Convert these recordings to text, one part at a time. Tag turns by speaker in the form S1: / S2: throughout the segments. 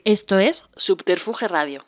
S1: Esto es Subterfuge Radio.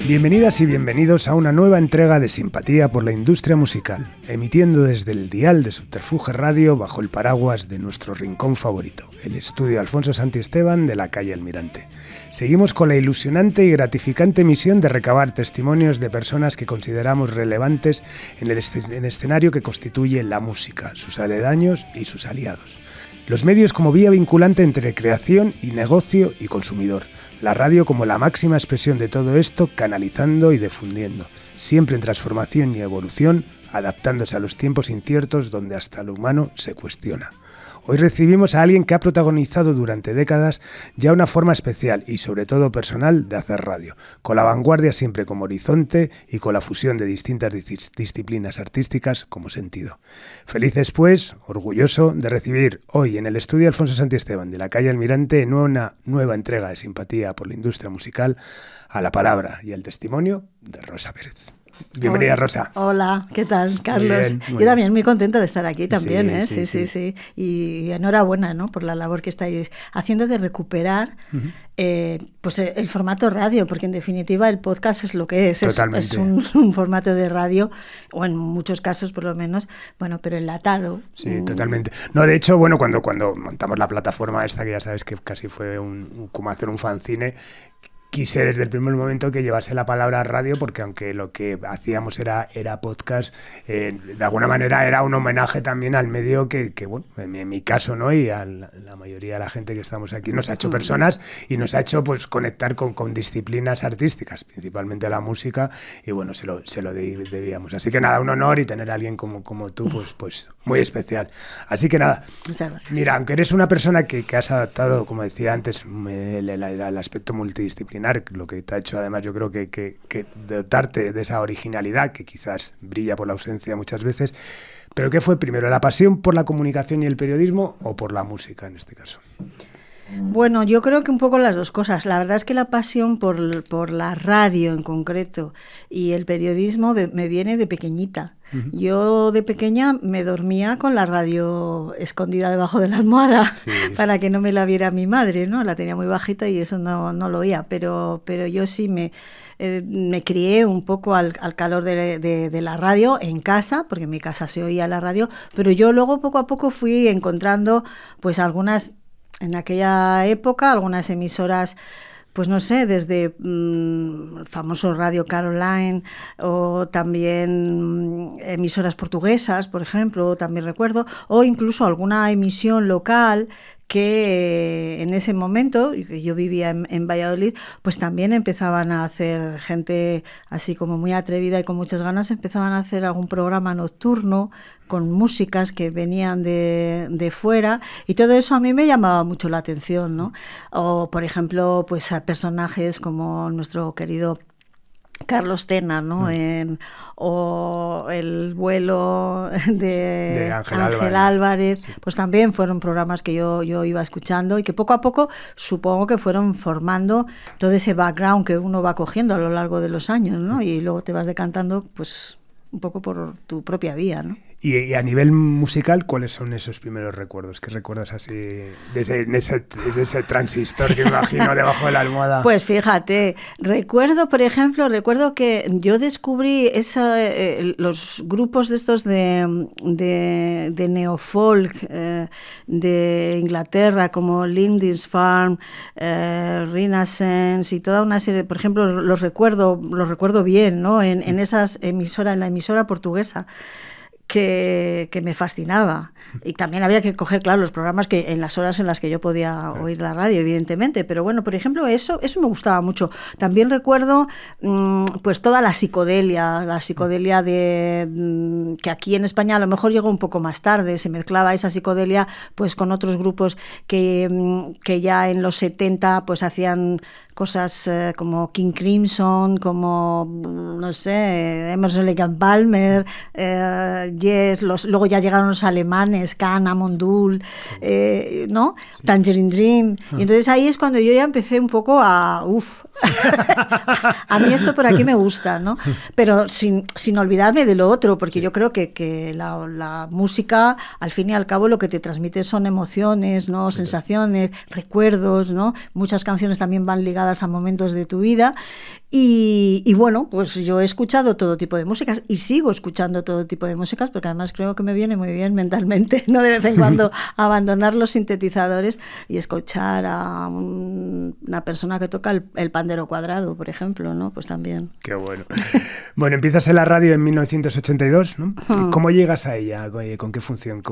S2: Bienvenidas y bienvenidos a una nueva entrega de Simpatía por la Industria Musical, emitiendo desde el dial de Subterfuge Radio bajo el paraguas de nuestro rincón favorito, el estudio Alfonso Santisteban de la calle Almirante. Seguimos con la ilusionante y gratificante misión de recabar testimonios de personas que consideramos relevantes en el escenario que constituye la música, sus aledaños y sus aliados. Los medios como vía vinculante entre creación y negocio y consumidor. La radio como la máxima expresión de todo esto, canalizando y difundiendo, siempre en transformación y evolución, adaptándose a los tiempos inciertos donde hasta lo humano se cuestiona. Hoy recibimos a alguien que ha protagonizado durante décadas ya una forma especial y sobre todo personal de hacer radio, con la vanguardia siempre como horizonte y con la fusión de distintas disciplinas artísticas como sentido. Felices pues, orgulloso de recibir hoy en el estudio Alfonso Santisteban de la calle Almirante en una nueva entrega de Simpatía por la Industria Musical a la palabra y al testimonio de Rosa Pérez. Bienvenida, Rosa.
S3: Hola, ¿qué tal, Carlos? Yo también muy contenta de estar aquí también, sí. Y enhorabuena, ¿no?, por la labor que estáis haciendo de recuperar pues el formato radio, porque en definitiva el podcast es lo que es un formato de radio, o en muchos casos por lo menos, bueno, pero enlatado.
S2: Sí, totalmente. No, de hecho, bueno, cuando montamos la plataforma esta, que ya sabes que casi fue como hacer un fanzine, quise desde el primer momento que llevase la palabra radio, porque aunque lo que hacíamos era podcast, de alguna manera era un homenaje también al medio que bueno, en mi caso, ¿no?, y a la mayoría de la gente que estamos aquí, nos ha hecho personas y nos ha hecho pues conectar con disciplinas artísticas, principalmente la música, y bueno, se lo debíamos. Así que nada, un honor, y tener a alguien como tú, pues muy especial. Así que nada,
S3: muchas gracias.
S2: Mira, aunque eres una persona que has adaptado, como decía antes, el aspecto multidisciplinar, lo que te ha hecho además, yo creo que dotarte de esa originalidad que quizás brilla por la ausencia muchas veces. Pero ¿qué fue primero, la pasión por la comunicación y el periodismo o por la música en este caso?
S3: Bueno, yo creo que un poco las dos cosas. La verdad es que la pasión por la radio en concreto y el periodismo me viene de pequeñita. Yo de pequeña me dormía con la radio escondida debajo de la almohada, para que no me la viera mi madre, ¿no? La tenía muy bajita y eso no lo oía, pero yo sí me crié un poco al calor de la radio en casa, porque en mi casa se oía la radio, pero yo luego poco a poco fui encontrando pues en aquella época, algunas emisoras, pues no sé, desde famoso Radio Caroline, o también emisoras portuguesas, por ejemplo, también recuerdo, o incluso alguna emisión local que en ese momento, yo vivía en Valladolid, pues también empezaban a hacer gente así como muy atrevida y con muchas ganas, empezaban a hacer algún programa nocturno con músicas que venían de fuera, y todo eso a mí me llamaba mucho la atención, ¿no? O, por ejemplo, pues a personajes como nuestro querido Carlos Tena, ¿no? O el vuelo de Ángel Álvarez, sí. Pues también fueron programas que yo iba escuchando y que poco a poco supongo que fueron formando todo ese background que uno va cogiendo a lo largo de los años, ¿no? Y luego te vas decantando pues un poco por tu propia vía, ¿no?
S2: Y a nivel musical, ¿cuáles son esos primeros recuerdos? ¿Qué recuerdas así desde ese transistor que imagino debajo de la almohada?
S3: Pues fíjate, recuerdo que yo descubrí los grupos de estos de neofolk de Inglaterra, como Lindisfarne, Renaissance y toda una serie, por ejemplo, los recuerdo bien, ¿no? En esas emisoras, en la emisora portuguesa, que me fascinaba. Y también había que coger, claro, los programas que en las horas en las que yo podía oír la radio, evidentemente. Pero bueno, por ejemplo, eso me gustaba mucho. También recuerdo pues toda la psicodelia de que aquí en España a lo mejor llegó un poco más tarde. Se mezclaba esa psicodelia pues con otros grupos que ya en los 70 pues hacían cosas como King Crimson, como, no sé, Emerson, Lake and Palmer, Yes, luego ya llegaron los alemanes, Can, Amondul, ¿no? Sí. Tangerine Dream. Y entonces ahí es cuando yo ya empecé un poco a mí esto por aquí me gusta, ¿no? Pero sin olvidarme de lo otro, porque yo creo que la música, al fin y al cabo, lo que te transmite son emociones, ¿no? Sensaciones, recuerdos, ¿no? Muchas canciones también van ligadas a momentos de tu vida. Y bueno, pues yo he escuchado todo tipo de músicas y sigo escuchando todo tipo de músicas, porque además creo que me viene muy bien mentalmente, ¿no? De vez en cuando abandonar los sintetizadores y escuchar a una persona que toca el pandero cuadrado, por ejemplo, ¿no? Pues también.
S2: Qué bueno. Bueno, empiezas en la radio en 1982, ¿no? ¿Cómo llegas a ella? ¿Con qué función?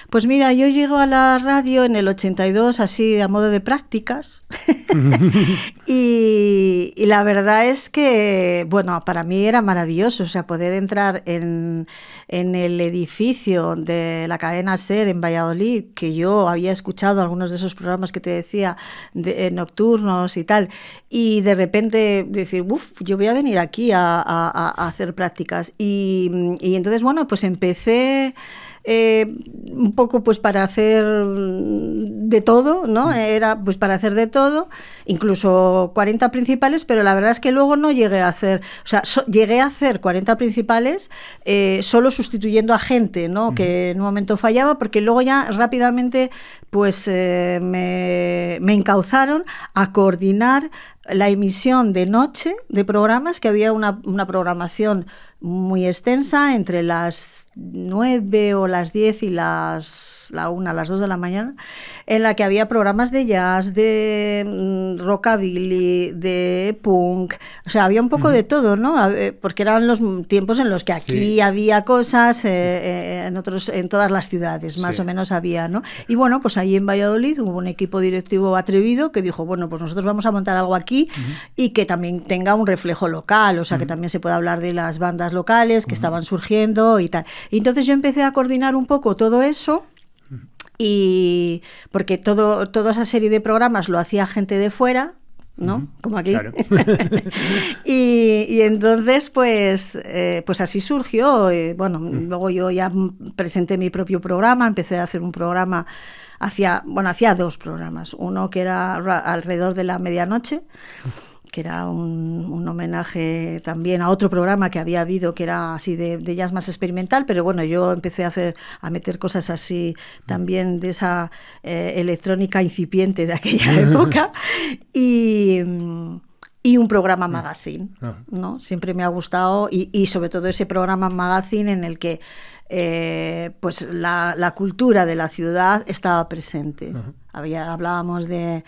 S3: Pues mira, yo llego a la radio en el 82, así a modo de prácticas. y la verdad es que, bueno, para mí era maravilloso, o sea, poder entrar en el edificio de la cadena SER en Valladolid, que yo había escuchado algunos de esos programas que te decía, nocturnos y tal, y de repente decir, yo voy a venir aquí a hacer prácticas. Y entonces, bueno, pues empecé un poco pues para hacer de todo, ¿no? Era pues para hacer de todo, incluso 40 principales, pero la verdad es que luego no llegué a hacer, o sea, llegué a hacer 40 principales solo sustituyendo a gente, ¿no? Que en un momento fallaba, porque luego ya rápidamente pues me encauzaron a coordinar la emisión de noche de programas, que había una programación muy extensa entre las 9 o las 10 y la 1, las 2 de la mañana, en la que había programas de jazz, de rockabilly, de punk, o sea, había un poco de todo, ¿no? Porque eran los tiempos en los que aquí había cosas, en todas las ciudades, más o menos había, ¿no? Y bueno, pues ahí en Valladolid hubo un equipo directivo atrevido que dijo, bueno, pues nosotros vamos a montar algo aquí y que también tenga un reflejo local, o sea, que también se pueda hablar de las bandas locales que estaban surgiendo y tal. Y entonces yo empecé a coordinar un poco todo eso. Y porque toda esa serie de programas lo hacía gente de fuera, ¿no? Como aquí. Claro. y entonces, pues así surgió. Bueno, luego yo ya presenté mi propio programa, empecé a hacer un programa, hacía 2 programas. Uno que era alrededor de la medianoche, que era un homenaje también a otro programa que había habido, que era así de jazz más experimental, pero bueno, yo empecé a meter cosas así también de esa electrónica incipiente de aquella época, y un programa magazine, ¿no? Siempre me ha gustado, y sobre todo ese programa magazine en el que pues la cultura de la ciudad estaba presente. Hablábamos de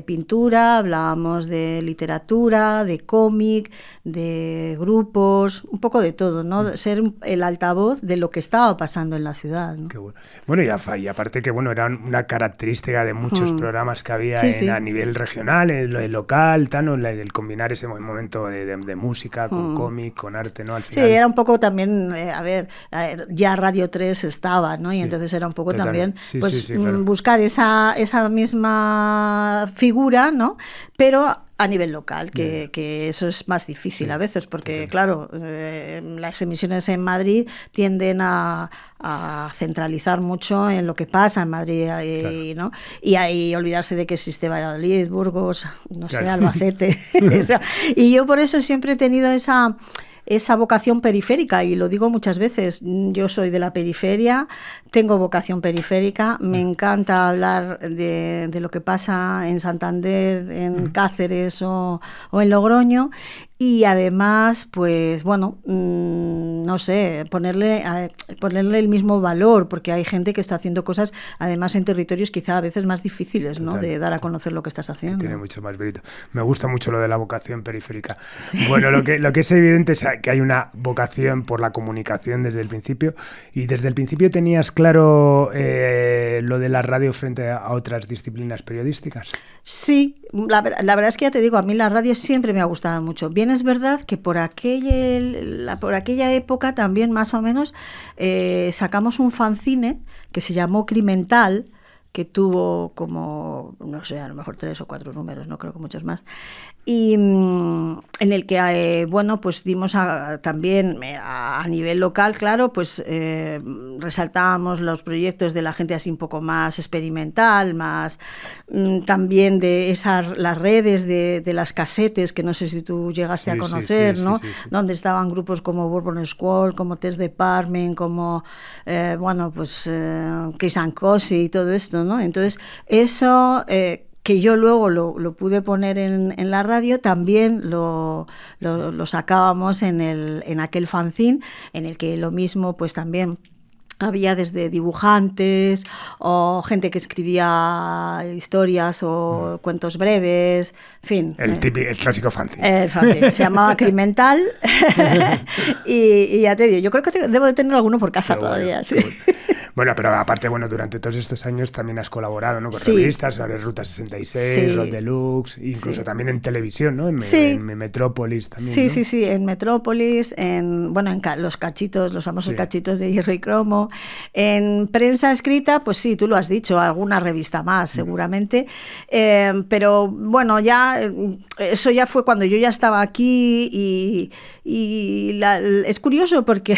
S3: pintura, hablábamos de literatura, de cómic, de grupos, un poco de todo, ¿no? Ser el altavoz de lo que estaba pasando en la ciudad, ¿no?
S2: Qué bueno. Bueno, y aparte que bueno, era una característica de muchos programas que había a nivel regional, en lo local, ¿no? El combinar ese momento de música con cómic, con arte, ¿no? Al final.
S3: Sí, era un poco también, ya Radio 3 estaba, ¿no? Y entonces era un poco también claro, buscar esa misma figura, ¿no? Pero a nivel local, que eso es más difícil a veces, porque claro, las emisiones en Madrid tienden a centralizar mucho en lo que pasa en Madrid, ¿no? Y ahí olvidarse de que existe Valladolid, Burgos, no sé, Albacete. Y yo por eso siempre he tenido esa vocación periférica, y lo digo muchas veces, yo soy de la periferia, tengo vocación periférica, me encanta hablar de lo que pasa en Santander, en Cáceres o en Logroño, y además, pues bueno, no sé, ponerle el mismo valor, porque hay gente que está haciendo cosas, además en territorios quizá a veces más difíciles, ¿no? De dar a conocer lo que estás haciendo.
S2: Tiene mucho más mérito. Me gusta mucho lo de la vocación periférica. Sí. Bueno, lo que es evidente es que hay una vocación por la comunicación desde el principio, y desde el principio tenías claro lo de la radio frente a otras disciplinas periodísticas.
S3: Sí, la verdad es que ya te digo, a mí la radio siempre me ha gustado mucho. Bien es verdad que por aquella época también más o menos sacamos un fanzine que se llamó Crimental, que tuvo como, no sé, a lo mejor 3 o 4 números, no creo que muchos más, y en el que, bueno, pues dimos también a nivel local, claro, pues resaltábamos los proyectos de la gente así un poco más experimental, más también de las redes de las casetes, que no sé si tú llegaste a conocer, ¿no? Sí. Donde estaban grupos como Bourbon Squall, como Test Department, como, bueno, pues Chris and Cosi y todo esto, ¿no? Entonces, eso... que yo luego lo pude poner en la radio, también lo sacábamos en aquel fanzine, en el que lo mismo, pues también había desde dibujantes o gente que escribía historias o cuentos breves, en fin.
S2: El clásico fanzine.
S3: El fanzine, se llamaba Crimental y ya te digo, yo creo que debo de tener alguno por casa todavía, sí.
S2: Bueno, pero aparte, bueno, durante todos estos años también has colaborado, ¿no? Con revistas, sobre Ruta 66, Rock Deluxe, incluso también en televisión, ¿no? En Metrópolis también, ¿no?
S3: Sí, en Metrópolis, en los cachitos, los famosos cachitos de hierro y cromo. En prensa escrita, pues sí, tú lo has dicho, alguna revista más, seguramente. Pero bueno, ya eso ya fue cuando yo ya estaba aquí y es curioso porque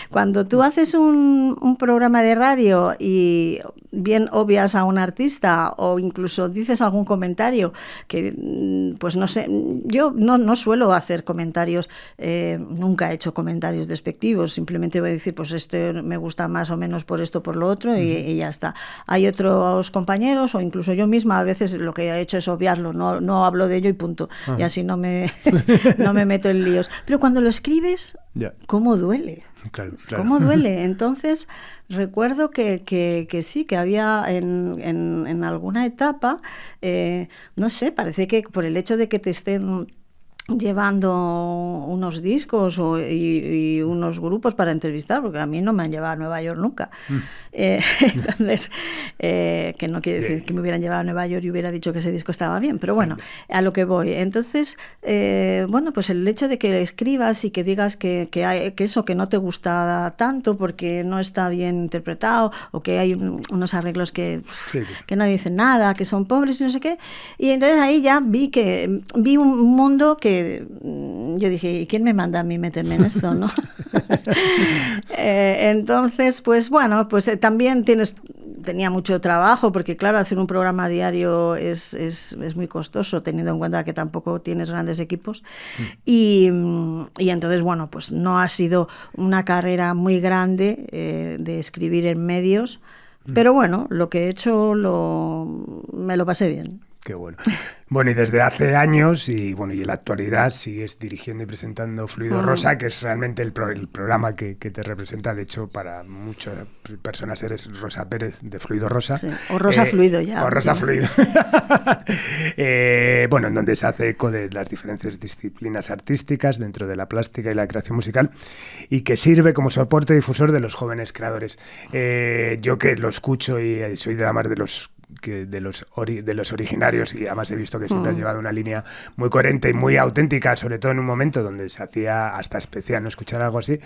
S3: cuando tú haces un programa de radio y bien obvias a un artista o incluso dices algún comentario que, pues no sé, yo no suelo hacer comentarios, nunca he hecho comentarios despectivos, simplemente voy a decir, pues este me gusta más o menos por esto, por lo otro, y ya está. Hay otros compañeros o incluso yo misma a veces lo que he hecho es obviarlo, no hablo de ello y punto, y así no me meto en líos. Pero cuando lo escribes, ¿cómo duele?
S2: Claro.
S3: ¿Cómo duele? Entonces, recuerdo que sí, que había en alguna etapa, no sé, parece que por el hecho de que te estén llevando unos discos y unos grupos para entrevistar, porque a mí no me han llevado a Nueva York nunca. Entonces, que no quiere decir que me hubieran llevado a Nueva York y hubiera dicho que ese disco estaba bien, pero bueno, a lo que voy. Entonces, bueno, pues el hecho de que escribas y que digas que eso que no te gusta tanto porque no está bien interpretado o que hay unos arreglos que no dicen nada, que son pobres y no sé qué, y entonces ahí ya vi un mundo que yo dije, ¿y quién me manda a mí meterme en esto, no? Entonces, pues bueno, pues también tenía mucho trabajo, porque claro, hacer un programa diario es muy costoso, teniendo en cuenta que tampoco tienes grandes equipos. Y entonces, bueno, pues no ha sido una carrera muy grande de escribir en medios, pero bueno, lo que he hecho me lo pasé bien.
S2: Qué bueno. Bueno, y desde hace años y en la actualidad sigues dirigiendo y presentando Fluido Rosa, que es realmente el programa que te representa. De hecho, para muchas personas eres Rosa Pérez de Fluido Rosa.
S3: Sí, o Rosa Fluido ya.
S2: O Rosa Fluido. Bueno, en donde se hace eco de las diferentes disciplinas artísticas dentro de la plástica y la creación musical y que sirve como soporte difusor de los jóvenes creadores. Yo que lo escucho y soy además de los originarios, y además he visto que siempre has llevado una línea muy coherente y muy auténtica, sobre todo en un momento donde se hacía hasta especial no escuchar algo así.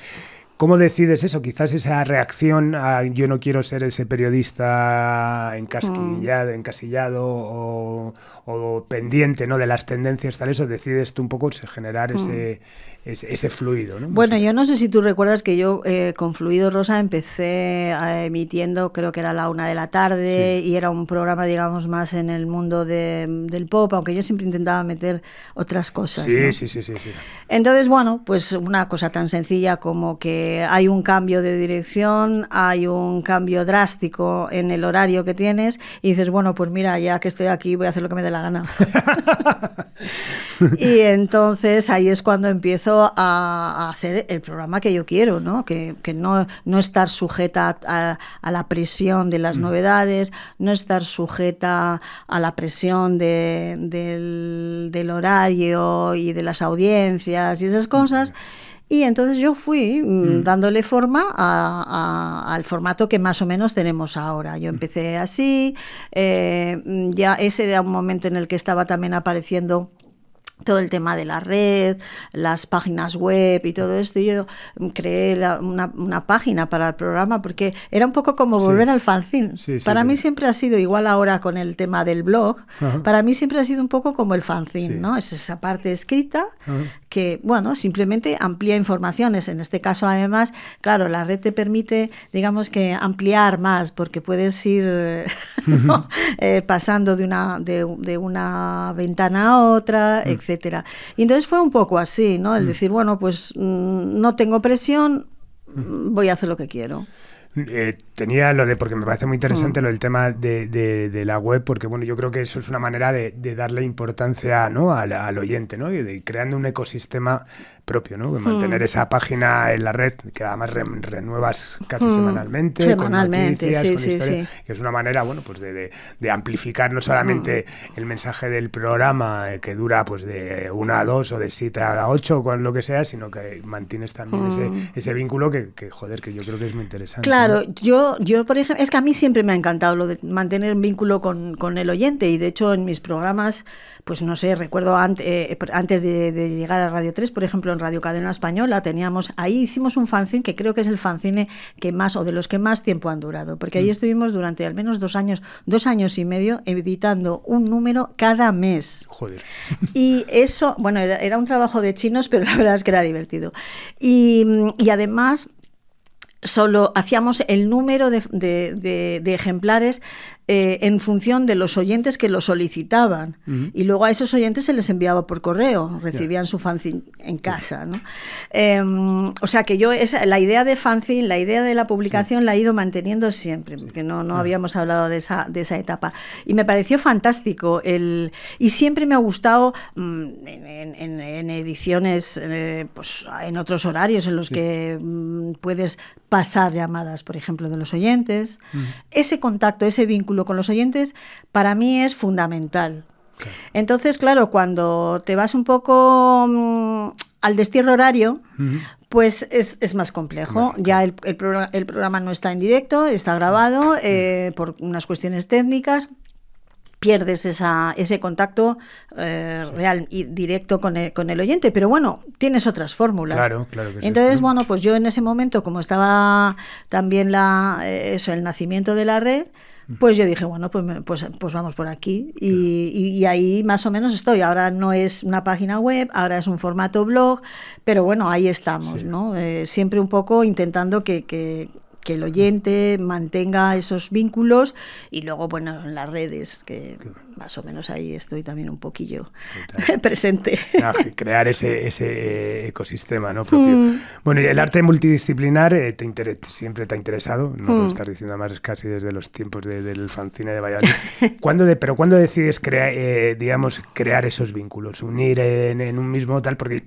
S2: ¿Cómo decides eso? Quizás esa reacción a yo no quiero ser ese periodista encasillado o pendiente, ¿no?, de las tendencias, tal, eso, decides tú un poco generar ese fluido, ¿no?
S3: Bueno, yo no sé si tú recuerdas que yo con Fluido Rosa empecé emitiendo, creo que era a la 1 de la tarde, y era un programa, digamos, más en el mundo del pop, aunque yo siempre intentaba meter otras cosas, ¿no?
S2: Sí.
S3: Entonces, bueno, pues una cosa tan sencilla como que hay un cambio de dirección, hay un cambio drástico en el horario que tienes y dices, bueno, pues mira, ya que estoy aquí voy a hacer lo que me dé la gana. Y entonces ahí es cuando empiezo a hacer el programa que yo quiero, ¿no? Que no estar sujeta a la presión de las novedades, no estar sujeta a la presión del horario y de las audiencias y esas cosas. Y entonces yo fui dándole forma al formato que más o menos tenemos ahora. Yo empecé así, ya ese era un momento en el que estaba también apareciendo todo el tema de la red, las páginas web y todo esto. Yo creé una página para el programa porque era un poco como volver al fanzine. Para mí siempre ha sido, igual ahora con el tema del blog, para mí siempre ha sido un poco como el fanzine, ¿no? Es esa parte escrita que, bueno, simplemente amplía informaciones. En este caso, además, claro, la red te permite, digamos que ampliar más, porque puedes ir ¿no? pasando de una ventana a otra, etcétera. Y entonces fue un poco así, ¿no? El decir, bueno, pues no tengo presión, voy a hacer lo que quiero.
S2: Tenía lo de, porque me parece muy interesante lo del tema de la web, porque bueno, yo creo que eso es una manera de darle importancia, ¿no? al oyente, ¿no? Y de creando un ecosistema propio, ¿no? De mantener esa página en la red, que además renuevas casi semanalmente, con noticias, con historias, que es una manera, bueno, pues de amplificar no solamente el mensaje del programa, que dura pues de 1 a 2 o de 7 a 8, con lo que sea, sino que mantienes también ese vínculo que, joder, que yo creo que es muy interesante.
S3: Claro, ¿no? Yo, por ejemplo, es que a mí siempre me ha encantado lo de mantener un vínculo con el oyente, y de hecho en mis programas, pues no sé, recuerdo antes de llegar a Radio 3, por ejemplo, en Radio Cadena Española, hicimos un fanzine que creo que es el fanzine que más, o de los que más tiempo han durado, porque ahí estuvimos durante al menos 2 años y medio, editando un número cada mes.
S2: Joder.
S3: Y eso, bueno, era un trabajo de chinos, pero la verdad es que era divertido. Y además, solo hacíamos el número de ejemplares en función de los oyentes que lo solicitaban, y luego a esos oyentes se les enviaba por correo, recibían su fanzine en casa, ¿no? O sea que yo la idea de fanzine, la idea de la publicación la he ido manteniendo siempre, porque no habíamos hablado de esa etapa, y me pareció fantástico y siempre me ha gustado en ediciones, pues en otros horarios en los que puedes pasar llamadas, por ejemplo, de los oyentes. Ese contacto, ese vínculo con los oyentes, para mí es fundamental. Claro. Entonces, claro, cuando te vas un poco al destierro horario, pues es más complejo. Bueno, ya el programa no está en directo, está grabado por unas cuestiones técnicas. Pierdes ese contacto real y directo con el oyente, pero bueno, tienes otras fórmulas.
S2: Claro que sí.
S3: Entonces, bueno, pues yo en ese momento, como estaba también el nacimiento de la red, pues yo dije, bueno, pues vamos por aquí, y ahí más o menos estoy. Ahora no es una página web, ahora es un formato blog, pero bueno, ahí estamos, ¿no? Siempre un poco intentando que el oyente mantenga esos vínculos, y luego, bueno, en las redes, que más o menos ahí estoy también un poquillo presente.
S2: Crear ese ecosistema, ¿no? Propio. Bueno, y el arte multidisciplinar siempre te ha interesado, no lo estás diciendo más casi desde los tiempos del fanzine de Valladolid. ¿Pero cuándo decides crear esos vínculos, unir en un mismo tal? Porque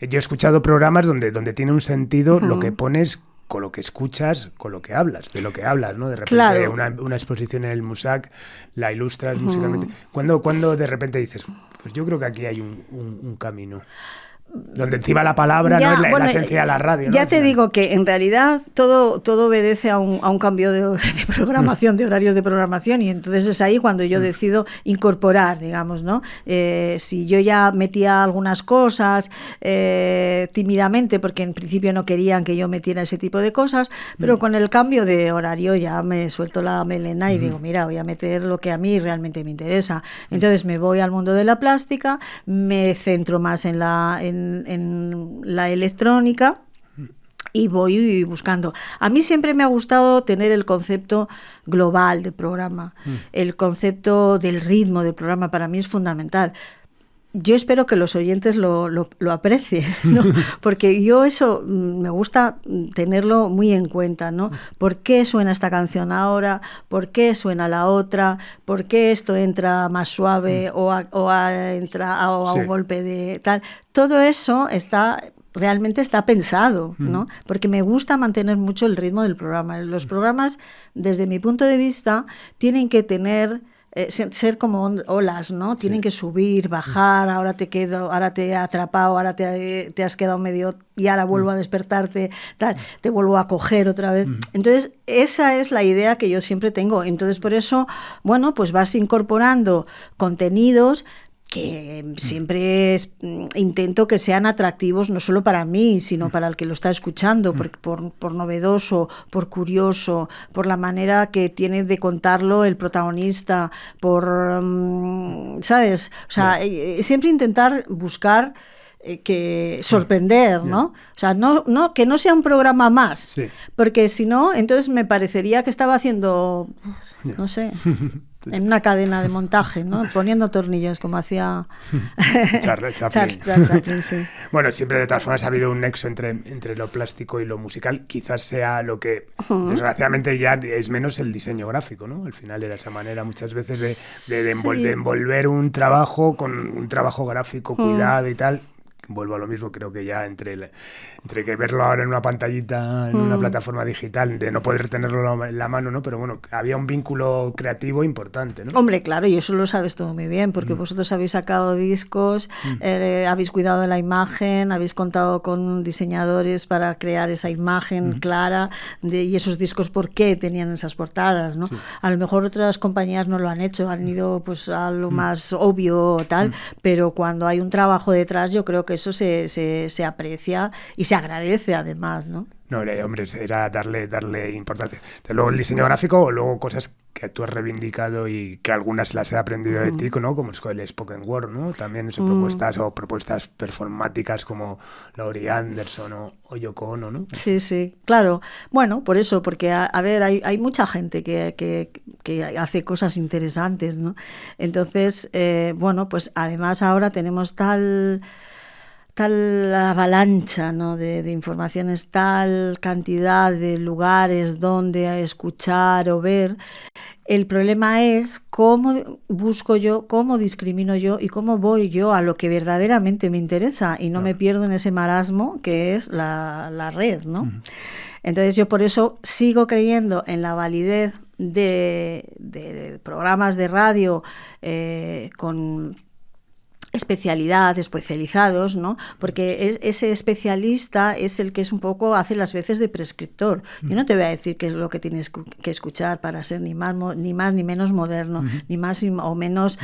S2: yo he escuchado programas donde tiene un sentido lo que pones con lo que escuchas, con lo que hablas, de lo que hablas, ¿no? De repente, claro, una exposición en el Musac la ilustras musicalmente. ¿Cuándo de repente dices, pues yo creo que aquí hay un camino? Donde encima la palabra no es la esencia de la radio, ¿no?
S3: Ya te digo que en realidad todo obedece a un cambio de programación, de horarios de programación, y entonces es ahí cuando yo decido incorporar, digamos, ¿no? Si yo ya metía algunas cosas tímidamente, porque en principio no querían que yo metiera ese tipo de cosas, pero con el cambio de horario ya me suelto la melena y digo, mira, voy a meter lo que a mí realmente me interesa. Entonces me voy al mundo de la plástica, me centro más en la electrónica, y voy buscando. A mí siempre me ha gustado tener el concepto global del programa, el concepto del ritmo del programa, para mí es fundamental. Yo espero que los oyentes lo aprecien, ¿no? Porque yo eso me gusta tenerlo muy en cuenta, ¿no? ¿Por qué suena esta canción ahora? ¿Por qué suena la otra? ¿Por qué esto entra más suave entra a un golpe de tal? Todo eso realmente está pensado, ¿no? Porque me gusta mantener mucho el ritmo del programa. Los programas, desde mi punto de vista, tienen que tener ser como olas, ¿no? Tienen que subir, bajar, ahora te he atrapado, ahora te has quedado medio y ahora vuelvo a despertarte, tal, te vuelvo a coger otra vez. Entonces, esa es la idea que yo siempre tengo. Entonces, por eso, bueno, pues vas incorporando contenidos que siempre intento que sean atractivos no solo para mí, sino para el que lo está escuchando, por novedoso, por curioso, por la manera que tiene de contarlo el protagonista, ¿sabes? O sea, siempre intentar buscar que sorprender, ¿no? O sea, no que no sea un programa más, porque si no, entonces me parecería que estaba haciendo, no sé, en una cadena de montaje, ¿no? Poniendo tornillos, como hacía
S2: Charles
S3: Chaplin, sí.
S2: Bueno, siempre de todas formas ha habido un nexo entre lo plástico y lo musical. Quizás sea lo que, desgraciadamente, ya es menos el diseño gráfico, ¿no? Al final era esa manera muchas veces de envolver un trabajo con un trabajo gráfico cuidado y tal. Vuelvo a lo mismo, creo que ya entre que verlo ahora en una pantallita, en una plataforma digital, de no poder tenerlo en la mano, ¿no? Pero bueno, había un vínculo creativo importante, ¿no?
S3: Hombre, claro, y eso lo sabes todo muy bien, porque vosotros habéis sacado discos, habéis cuidado de la imagen, habéis contado con diseñadores para crear esa imagen clara, y esos discos, ¿por qué tenían esas portadas, no? Sí. A lo mejor otras compañías no lo han hecho, han ido pues a lo más obvio o tal, pero cuando hay un trabajo detrás, yo creo que eso se aprecia y se agradece además, ¿no?
S2: No, hombre, era darle importancia. Luego el diseño gráfico o luego cosas que tú has reivindicado y que algunas las he aprendido de ti, ¿no? Como el spoken word, ¿no? También propuestas performáticas como Laurie Anderson o Yoko Ono, ¿no?
S3: Sí, claro. Bueno, por eso, porque a ver, hay mucha gente que hace cosas interesantes, ¿no? Entonces, bueno, pues además ahora tenemos tal avalancha, ¿no? de informaciones, tal cantidad de lugares donde escuchar o ver. El problema es cómo busco yo, cómo discrimino yo y cómo voy yo a lo que verdaderamente me interesa y no me pierdo en ese marasmo que es la red, ¿no? Entonces yo por eso sigo creyendo en la validez de programas de radio con especializados, ¿no? Porque ese especialista es el que es un poco, hace las veces de prescriptor. Yo no te voy a decir qué es lo que tienes que escuchar para ser ni más ni menos moderno, ni más o menos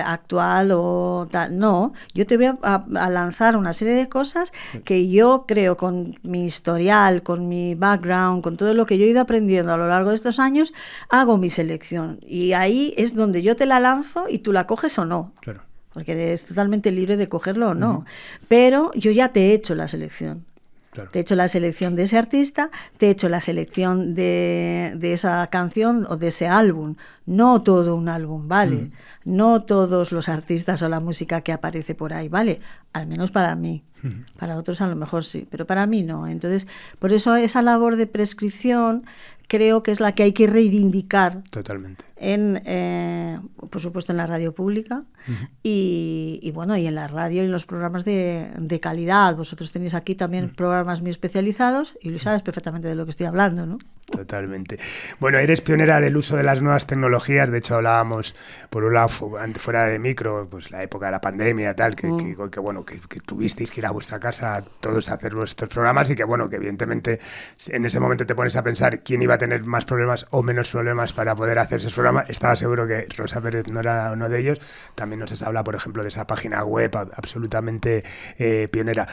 S3: actual o tal. No, yo te voy a lanzar una serie de cosas que yo creo, con mi historial, con mi background, con todo lo que yo he ido aprendiendo a lo largo de estos años, hago mi selección. Y ahí es donde yo te la lanzo y tú la coges o no.
S2: Claro.
S3: Porque eres totalmente libre de cogerlo o no. Pero yo ya te he hecho la selección. Claro. Te he hecho la selección de ese artista, te he hecho la selección de esa canción o de ese álbum. No todo un álbum, ¿vale? No todos los artistas o la música que aparece por ahí, ¿vale? Al menos para mí. Para otros a lo mejor sí, pero para mí no. Entonces, por eso esa labor de prescripción creo que es la que hay que reivindicar.
S2: Totalmente.
S3: Por supuesto en la radio pública y bueno, y en la radio y en los programas de calidad. Vosotros tenéis aquí también programas muy especializados y lo sabes perfectamente de lo que estoy hablando, ¿no?
S2: Totalmente. Bueno, eres pionera del uso de las nuevas tecnologías. De hecho, hablábamos, por un lado, fuera de micro, pues la época de la pandemia, tal, que tuvisteis que ir a vuestra casa todos a hacer vuestros programas y que, bueno, que evidentemente en ese momento te pones a pensar quién iba a tener más problemas o menos problemas para poder hacer esos programas. Estaba seguro que Rosa Pérez no era uno de ellos. También nos has hablado, por ejemplo, de esa página web absolutamente pionera.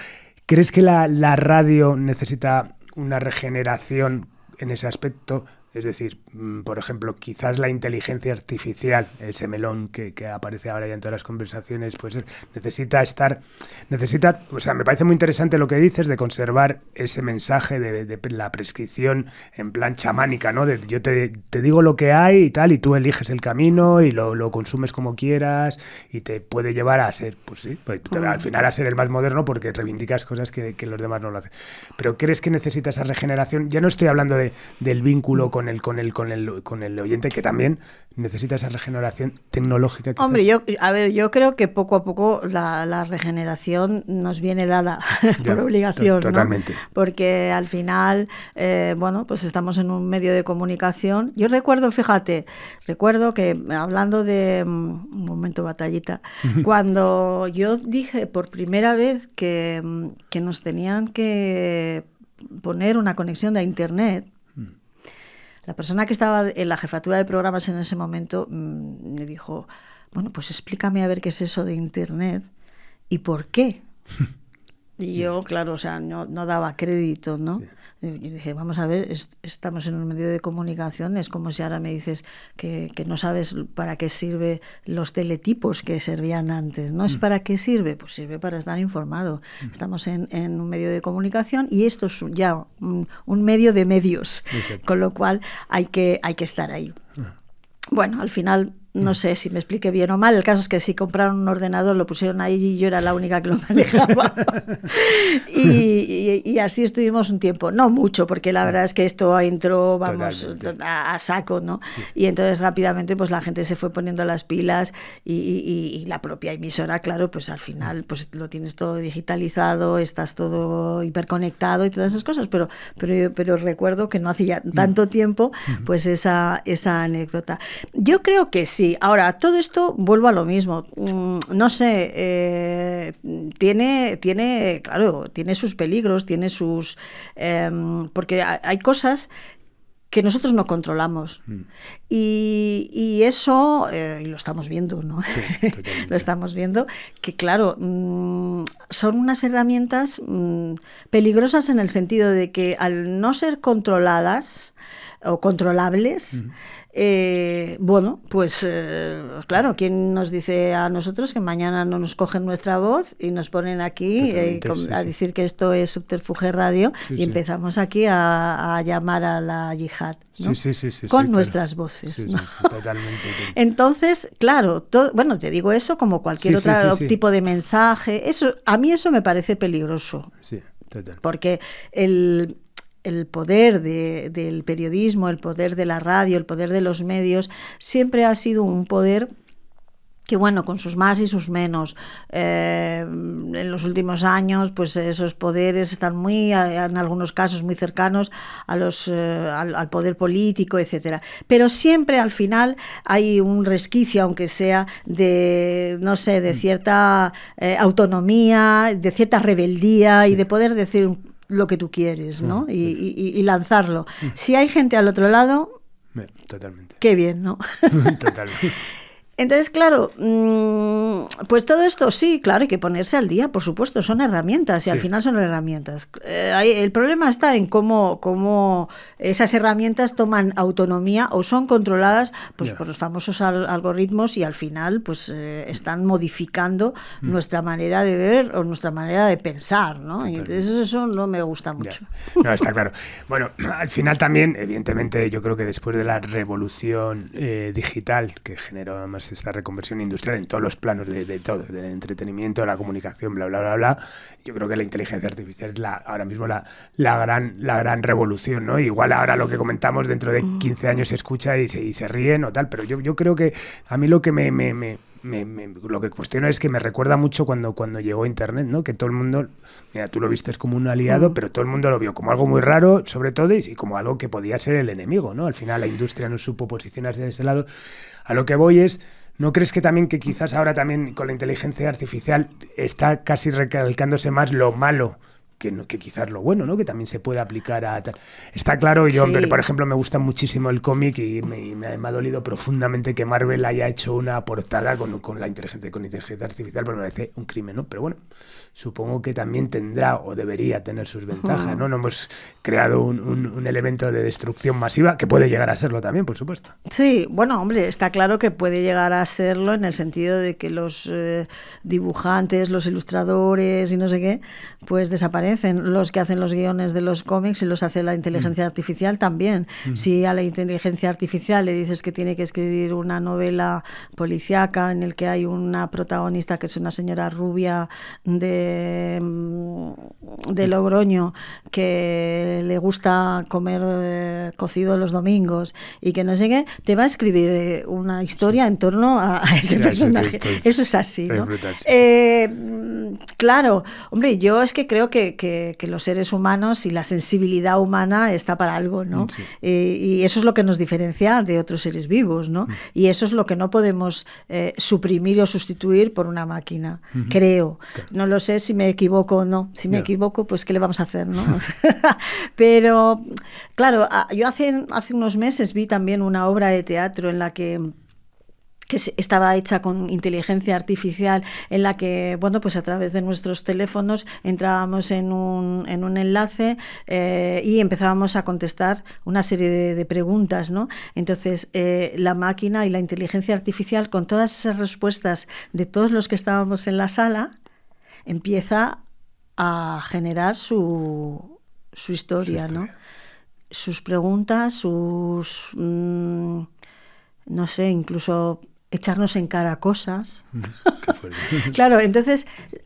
S2: ¿Crees que la radio necesita una regeneración en ese aspecto? Es decir, por ejemplo, quizás la inteligencia artificial, ese melón que aparece ahora ya en todas las conversaciones, pues necesita, o sea, me parece muy interesante lo que dices de conservar ese mensaje de la prescripción en plan chamánica, ¿no? Yo te digo lo que hay y tal, y tú eliges el camino y lo consumes como quieras y te puede llevar a ser, pues sí, al final a ser el más moderno porque reivindicas cosas que los demás no lo hacen. Pero ¿crees que necesita esa regeneración? Ya no estoy hablando del vínculo con el oyente, que también necesita esa regeneración tecnológica. Quizás.
S3: Hombre, yo creo que poco a poco la regeneración nos viene dada por obligación,
S2: totalmente.
S3: ¿no? Porque al final, bueno, pues estamos en un medio de comunicación. Yo recuerdo que hablando de un momento batallita, cuando yo dije por primera vez que nos tenían que poner una conexión de internet, la persona que estaba en la jefatura de programas en ese momento me dijo, bueno, pues explícame a ver qué es eso de Internet y por qué. Y yo, claro, o sea, no daba crédito, ¿no?
S2: Sí.
S3: Y dije, vamos a ver, estamos en un medio de comunicación, es como si ahora me dices que no sabes para qué sirve los teletipos que servían antes, ¿no? ¿Es para qué sirve? Pues sirve para estar informado. Estamos en un medio de comunicación y esto es ya un medio de medios,
S2: Exacto.
S3: con lo cual hay que estar ahí. Bueno, al final... No sé si me expliqué bien o mal. El caso es que si compraron un ordenador, lo pusieron ahí y yo era la única que lo manejaba. y así estuvimos un tiempo. No mucho, porque la verdad es que esto entró, vamos, a saco, ¿no? Sí. Y entonces rápidamente pues la gente se fue poniendo las pilas y la propia emisora, claro, pues al final pues lo tienes todo digitalizado, estás todo hiperconectado y todas esas cosas. Pero recuerdo que no hacía tanto tiempo pues esa anécdota. Yo creo que sí. Ahora, todo esto, vuelvo a lo mismo, no sé, tiene sus peligros, tiene sus... porque hay cosas que nosotros no controlamos. Y eso, y lo estamos viendo, ¿no? Sí, lo estamos viendo, que claro, son unas herramientas peligrosas en el sentido de que al no ser controladas o controlables... bueno, pues claro, ¿quién nos dice a nosotros que mañana no nos cogen nuestra voz y nos ponen aquí a decir que esto es Subterfuge Radio y empezamos aquí a llamar a la yihad, ¿no? Con nuestras voces, ¿no?
S2: Totalmente.
S3: Entonces, claro, bueno, te digo eso como cualquier otro tipo de mensaje. A mí eso me parece peligroso.
S2: Sí, total.
S3: Porque el poder del periodismo, el poder de la radio, el poder de los medios, siempre ha sido un poder que, bueno, con sus más y sus menos. En los últimos años, pues esos poderes están en algunos casos, muy cercanos al poder político, etcétera. Pero siempre al final hay un resquicio, aunque sea de, no sé, de cierta autonomía, de cierta rebeldía y de poder decir lo que tú quieres, ¿no? Y lanzarlo. Si hay gente al otro lado,
S2: totalmente.
S3: Qué bien, ¿no?
S2: Totalmente.
S3: Entonces, claro, pues todo esto sí, claro, hay que ponerse al día, por supuesto, son herramientas y al final son herramientas. El problema está en cómo esas herramientas toman autonomía o son controladas pues por los famosos algoritmos y al final pues están modificando nuestra manera de ver o nuestra manera de pensar, ¿no? Y entonces eso no me gusta mucho.
S2: No, está claro. Bueno, al final también, evidentemente, yo creo que después de la revolución digital que generó además esta reconversión industrial en todos los planos de todo, del entretenimiento, de la comunicación, bla, bla, bla, bla, yo creo que la inteligencia artificial es ahora mismo la gran revolución, ¿no? Igual ahora lo que comentamos dentro de 15 años se escucha y se ríen o tal, pero yo creo que a mí lo que lo que cuestiono es que me recuerda mucho cuando llegó Internet, ¿no? Que todo el mundo, mira, tú lo viste como un aliado, pero todo el mundo lo vio como algo muy raro, sobre todo, y como algo que podía ser el enemigo, ¿no? Al final la industria no supo posicionarse de ese lado. A lo que voy es, ¿no crees que también que quizás ahora también con la inteligencia artificial está casi recalcándose más lo malo que quizás lo bueno, ¿no? Que también se puede aplicar a tal. Está claro, yo, por ejemplo, me gusta muchísimo el cómic y me ha dolido profundamente que Marvel haya hecho una portada con la inteligencia artificial, pero me parece un crimen, ¿no? Pero bueno, supongo que también tendrá o debería tener sus ventajas, ¿no? No hemos creado un elemento de destrucción masiva que puede llegar a serlo también, por supuesto.
S3: Sí, bueno, hombre, está claro que puede llegar a serlo en el sentido de que los dibujantes, los ilustradores y no sé qué, pues desaparecen. Los que hacen los guiones de los cómics y los hace la inteligencia artificial también. Si a la inteligencia artificial le dices que tiene que escribir una novela policíaca en el que hay una protagonista que es una señora rubia de Logroño que le gusta comer cocido los domingos y que no sé qué, te va a escribir una historia en torno a ese personaje. Eso es así, ¿no? Claro, hombre, yo es que creo que los seres humanos y la sensibilidad humana está para algo, ¿no? Sí. Y eso es lo que nos diferencia de otros seres vivos, ¿no? Y eso es lo que no podemos suprimir o sustituir por una máquina, creo. Claro. No lo sé si me equivoco o no. Si me equivoco, pues ¿qué le vamos a hacer, no? Pero, claro, yo hace unos meses vi también una obra de teatro en la que que estaba hecha con inteligencia artificial, en la que, bueno, pues a través de nuestros teléfonos entrábamos en un enlace y empezábamos a contestar una serie de preguntas, ¿no? Entonces, la máquina y la inteligencia artificial, con todas esas respuestas de todos los que estábamos en la sala, empieza a generar su historia, ¿no? Sus preguntas, sus... no sé, incluso echarnos en cara cosas. Claro, entonces,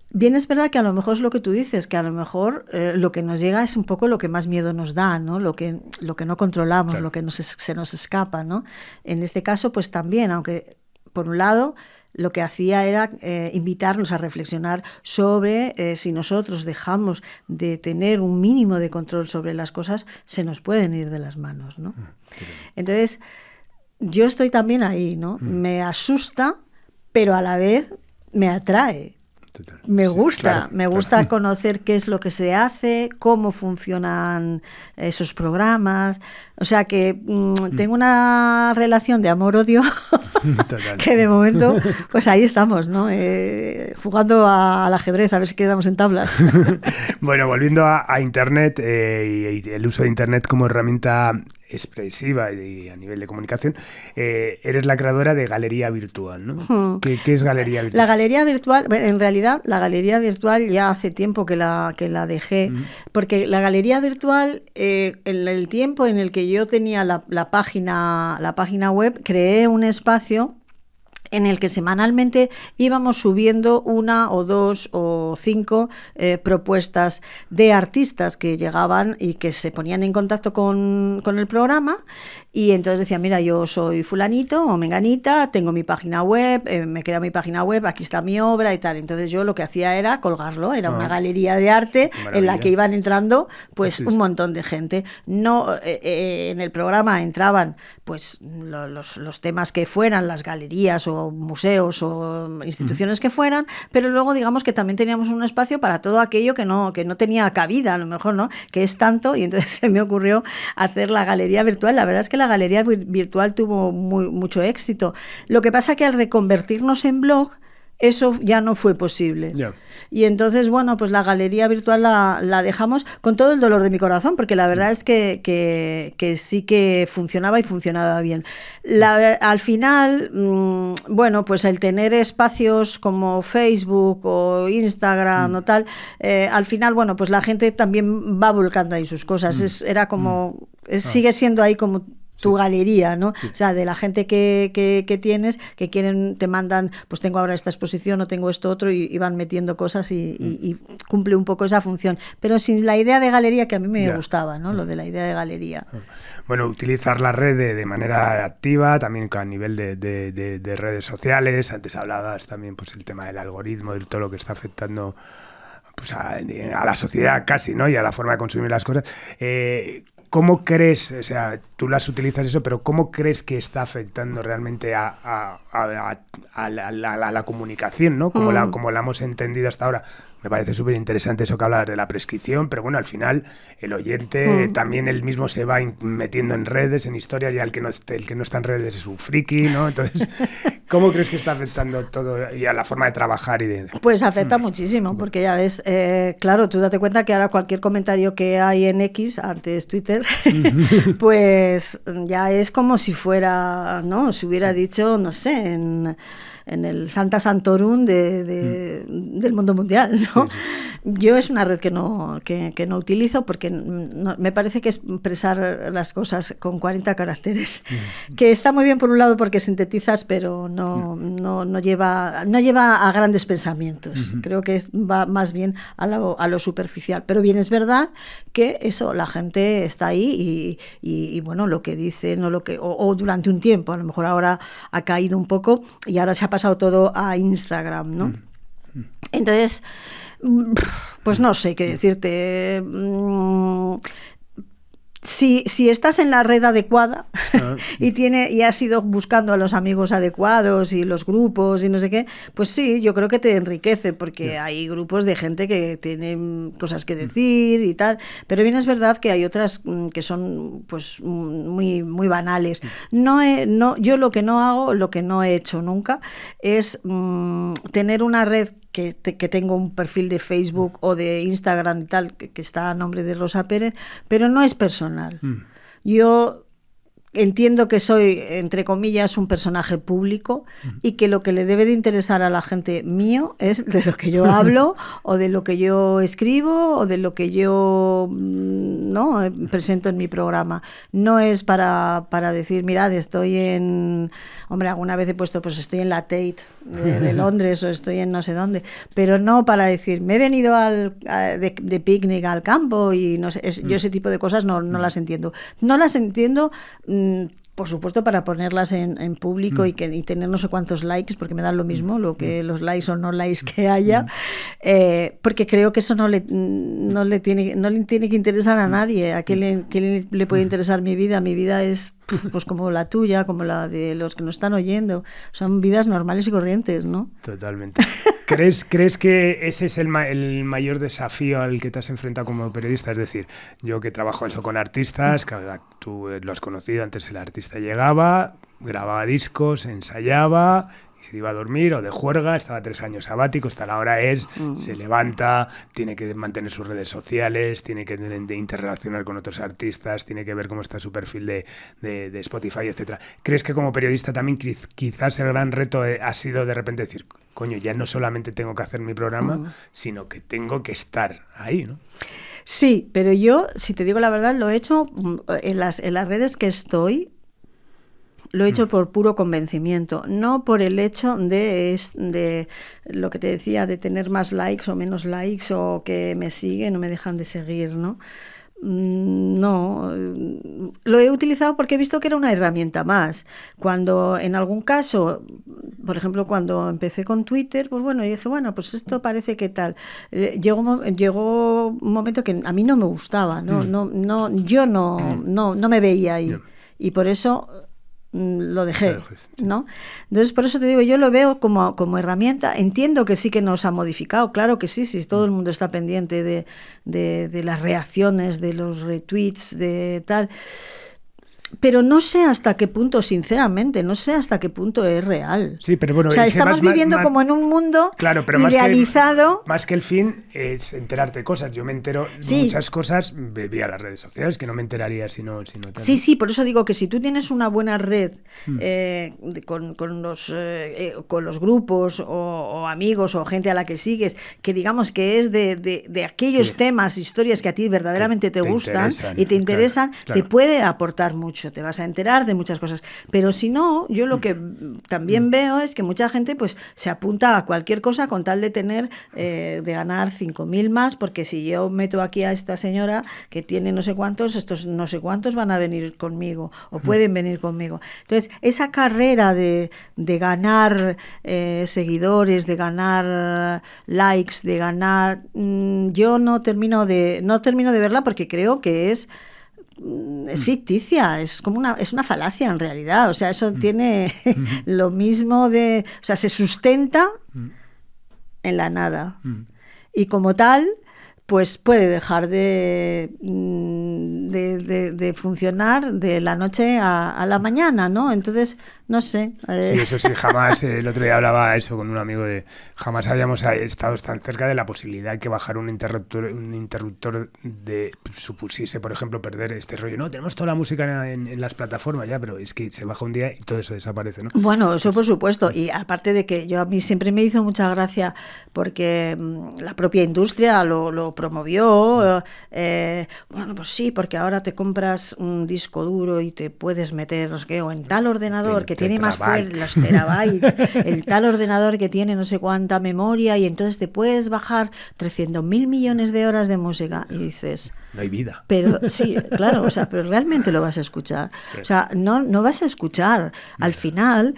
S3: bien es verdad que a lo mejor es lo que tú dices, que a lo mejor lo que nos llega es un poco lo que más miedo nos da, ¿no? Lo que no controlamos, claro. Lo que se nos escapa, ¿no? En este caso, pues también, aunque por un lado lo que hacía era invitarnos a reflexionar sobre si nosotros dejamos de tener un mínimo de control sobre las cosas, se nos pueden ir de las manos, ¿no? Entonces, yo estoy también ahí, ¿no? Me asusta, pero a la vez me atrae. Total. Me gusta, claro. Conocer qué es lo que se hace, cómo funcionan esos programas. O sea que tengo una relación de amor-odio que de momento, pues ahí estamos, ¿no? Jugando al ajedrez, a ver si quedamos en tablas.
S2: Bueno, volviendo a Internet y el uso de Internet como herramienta expresiva y a nivel de comunicación, eres la creadora de Galería Virtual, ¿no? ¿Qué es Galería Virtual?
S3: La Galería Virtual, en realidad, la Galería Virtual ya hace tiempo que la dejé, porque la Galería Virtual, en el tiempo en el que yo tenía la página web, creé un espacio en el que semanalmente íbamos subiendo 1 o 2 o 5 propuestas de artistas que llegaban y que se ponían en contacto con el programa, y entonces decían, mira, yo soy fulanito o menganita, tengo mi página web, me he creado mi página web, aquí está mi obra y tal. Entonces yo lo que hacía era colgarlo, era una galería de arte en la que iban entrando pues un montón de gente. No, en el programa entraban pues los temas que fueran, las galerías o museos o instituciones que fueran, pero luego digamos que también teníamos un espacio para todo aquello que no tenía cabida, a lo mejor, ¿no? Que es tanto, y entonces se me ocurrió hacer la Galería Virtual. La verdad es que la Galería Virtual tuvo mucho éxito. Lo que pasa que al reconvertirnos en blog, eso ya no fue posible. Yeah. Y entonces, bueno, pues la Galería Virtual la dejamos con todo el dolor de mi corazón, porque la verdad es que sí que funcionaba y funcionaba bien. Al final, bueno, pues el tener espacios como Facebook o Instagram o tal, al final, bueno, pues la gente también va volcando ahí sus cosas. Era como, sigue siendo ahí como tu galería, ¿no? Sí. O sea, de la gente que tienes, que quieren, te mandan, pues tengo ahora esta exposición o tengo esto otro, y van metiendo cosas y cumple un poco esa función. Pero sin la idea de galería, que a mí me gustaba, ¿no? Lo de la idea de galería.
S2: Bueno, utilizar la red de manera activa, también a nivel de redes sociales. Antes hablabas también, pues, el tema del algoritmo, de todo lo que está afectando, pues, a la sociedad casi, ¿no? Y a la forma de consumir las cosas. ¿Cómo crees, o sea, tú las utilizas eso, pero cómo crees que está afectando realmente a la comunicación, ¿no? Como la hemos entendido hasta ahora? Me parece súper interesante eso que hablas de la prescripción, pero bueno, al final el oyente también él mismo se va metiendo en redes, en historias, y el que no está en redes es un friki, ¿no? Entonces, ¿cómo crees que está afectando todo y a la forma de trabajar y de...?
S3: Pues afecta muchísimo, porque ya ves, claro, tú date cuenta que ahora cualquier comentario que hay en X, antes Twitter, pues ya es como si fuera, ¿no? Se hubiera dicho, no sé, en el Santa Santorum del mundo mundial, ¿no? Sí. Yo es una red que no utilizo, porque me parece que expresar las cosas con 40 caracteres, que está muy bien por un lado porque sintetizas, pero no lleva a grandes pensamientos. Creo que va más bien a lo superficial. Pero bien es verdad que eso, la gente está ahí y bueno, lo que dicen o durante un tiempo, a lo mejor ahora ha caído un poco y ahora se ha pasado todo a Instagram, ¿no? Entonces, pues no sé qué decirte. Si estás en la red adecuada y has ido buscando a los amigos adecuados y los grupos y no sé qué, pues sí, yo creo que te enriquece porque hay grupos de gente que tienen cosas que decir y tal, pero bien es verdad que hay otras que son pues muy, muy banales. Yo lo que no hago, lo que no he hecho nunca es tener una red que tengo un perfil de Facebook o de Instagram y tal, que está a nombre de Rosa Pérez, pero no es personal. Yo entiendo que soy, entre comillas, un personaje público y que lo que le debe de interesar a la gente mío es de lo que yo hablo o de lo que yo escribo o de lo que yo presento en mi programa. No es para decir, mirad, estoy en... Hombre, alguna vez he puesto, pues estoy en la Tate de Londres o estoy en no sé dónde, pero no para decir, me he venido de picnic al campo y no sé, yo ese tipo de cosas no las entiendo. No las entiendo... por supuesto, para ponerlas en público y tener no sé cuántos likes, porque me dan lo mismo lo que los likes o no likes que haya, porque creo que eso no le tiene que interesar a nadie. ¿A quién le puede interesar mi vida? Mi vida es pues como la tuya, como la de los que nos están oyendo. Son vidas normales y corrientes, ¿no?
S2: Totalmente. ¿Crees que ese es el mayor desafío al que te has enfrentado como periodista? Es decir, yo que trabajo eso con artistas, que tú lo has conocido, antes el artista llegaba, grababa discos, ensayaba y se iba a dormir o de juerga, estaba 3 años sabático, hasta la hora se levanta, tiene que mantener sus redes sociales, tiene que interrelacionar con otros artistas, tiene que ver cómo está su perfil de Spotify, etcétera. ¿Crees que como periodista también quizás el gran reto ha sido de repente decir, coño, ya no solamente tengo que hacer mi programa, sino que tengo que estar ahí, ¿no?
S3: Sí, pero yo, si te digo la verdad, lo he hecho en las redes que estoy. Lo he hecho por puro convencimiento, no por el hecho de lo que te decía, de tener más likes o menos likes o que me siguen o me dejan de seguir, ¿no? No, lo he utilizado porque he visto que era una herramienta más. Cuando en algún caso, por ejemplo, cuando empecé con Twitter, pues bueno, dije, bueno, pues esto parece que tal. Llegó un momento que a mí no me gustaba, yo no me veía ahí. Y por eso lo dejé, ¿no? Entonces, por eso te digo, yo lo veo como herramienta. Entiendo que sí que nos ha modificado, claro que sí, todo el mundo está pendiente de las reacciones, de los retweets, de tal. Pero no sé hasta qué punto, sinceramente, no sé hasta qué punto es real.
S2: Sí, pero bueno,
S3: o sea, estamos viviendo como en un mundo idealizado.
S2: Más que el fin es enterarte de cosas. Yo me entero de muchas cosas vía las redes sociales, que no me enteraría si no tal.
S3: Sí, por eso digo que si tú tienes una buena red con los grupos o amigos o gente a la que sigues, que digamos que es de aquellos temas, historias que a ti verdaderamente te gustan y te interesan, claro. Te puede aportar mucho. Te vas a enterar de muchas cosas, pero si no, yo lo que también veo es que mucha gente pues se apunta a cualquier cosa con tal de tener de ganar 5.000 más, porque si yo meto aquí a esta señora que tiene no sé cuántos, estos no sé cuántos van a venir conmigo o pueden venir conmigo. Entonces, esa carrera de ganar seguidores, de ganar likes, de ganar, yo no termino de verla porque creo que es ficticia, es una falacia en realidad, o sea, eso tiene lo mismo o sea, se sustenta en la nada y como tal pues puede dejar de funcionar de la noche a la mañana, ¿no? Entonces, no sé.
S2: Sí, eso sí, jamás, el otro día hablaba eso con un amigo jamás habíamos estado tan cerca de la posibilidad de que bajar un interruptor supusiese, por ejemplo, perder este rollo. No, tenemos toda la música en las plataformas ya, pero es que se baja un día y todo eso desaparece, ¿no?
S3: Bueno, eso por supuesto, y aparte de que a mí siempre me hizo mucha gracia porque la propia industria lo promovió, bueno, pues sí, porque ahora te compras un disco duro y te puedes meter, no sé qué, o en tal ordenador que tiene más fuerte, los terabytes, el tal ordenador que tiene no sé cuánta memoria y entonces te puedes bajar 300.000 millones de horas de música y dices...
S2: No hay vida.
S3: Pero sí, claro, o sea, pero realmente lo vas a escuchar. O sea, no vas a escuchar. Al final...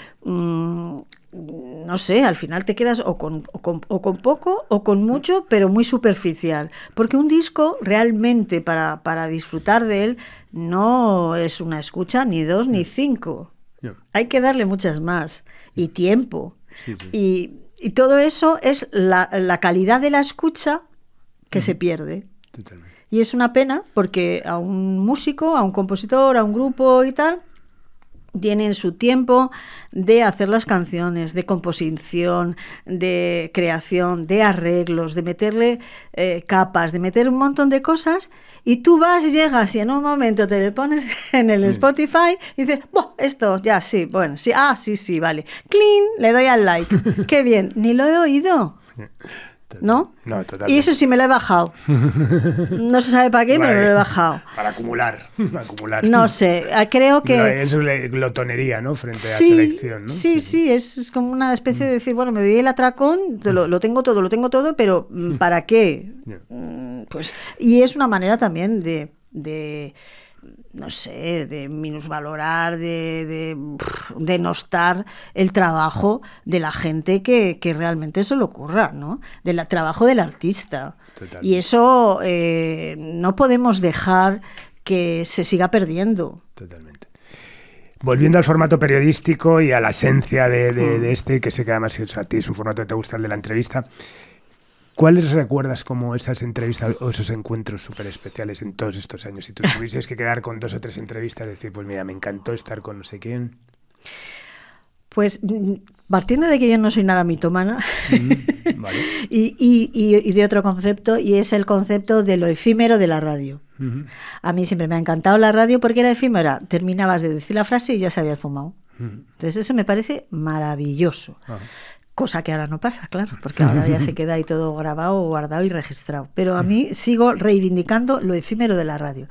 S3: no sé, al final te quedas o con poco o con mucho, pero muy superficial. Porque un disco realmente para disfrutar de él no es una escucha ni 2 ni 5. Hay que darle muchas más y tiempo. Sí. Y todo eso es la calidad de la escucha que se pierde.
S2: Totalmente.
S3: Y es una pena porque a un músico, a un compositor, a un grupo y tal, tienen su tiempo de hacer las canciones, de composición, de creación, de arreglos, de meterle capas, de meter un montón de cosas, y tú llegas y en un momento te le pones en el Spotify y dices, esto ya sí, bueno, sí, sí, vale, clean, le doy al like, qué bien, ni lo he oído. ¿No?
S2: No, totalmente.
S3: Y eso sí me lo he bajado. No se sabe para qué, pero me lo he bajado.
S2: Para acumular.
S3: No sé, creo que...
S2: Es glotonería, ¿no? Frente a selección, ¿no?
S3: Sí, es como una especie de decir, bueno, me doy el atracón, lo tengo todo, pero ¿para qué? Pues, y es una manera también de no sé, de minusvalorar, de denostar el trabajo de la gente que realmente se le ocurra, ¿no? Del trabajo del artista. Totalmente. Y eso no podemos dejar que se siga perdiendo.
S2: Totalmente. Volviendo al formato periodístico y a la esencia de este, que sé que además a ti es un formato que te gusta, el de la entrevista, ¿cuáles recuerdas como esas entrevistas o esos encuentros súper especiales en todos estos años? Si tú tuvieses que quedar con 2 o 3 entrevistas, decir, pues mira, me encantó estar con no sé quién.
S3: Pues partiendo de que yo no soy nada mitómana,
S2: vale.
S3: y de otro concepto, y es el concepto de lo efímero de la radio. A mí siempre me ha encantado la radio porque era efímera. Terminabas de decir la frase y ya se había fumado. Entonces eso me parece maravilloso. Cosa que ahora no pasa, claro, porque ahora ya se queda ahí todo grabado, guardado y registrado. Pero a mí sigo reivindicando lo efímero de la radio.